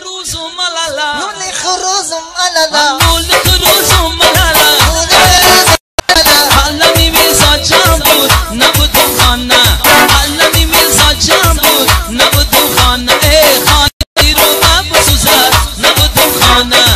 خروز و ملالا نون خروز و ملالا نون خروز و ملالا علمی میرزا جان بود نبود اون خانه علمی میرزا جان بود نبود اون خانه ای خانه رو من بسوزد نبود اون خانه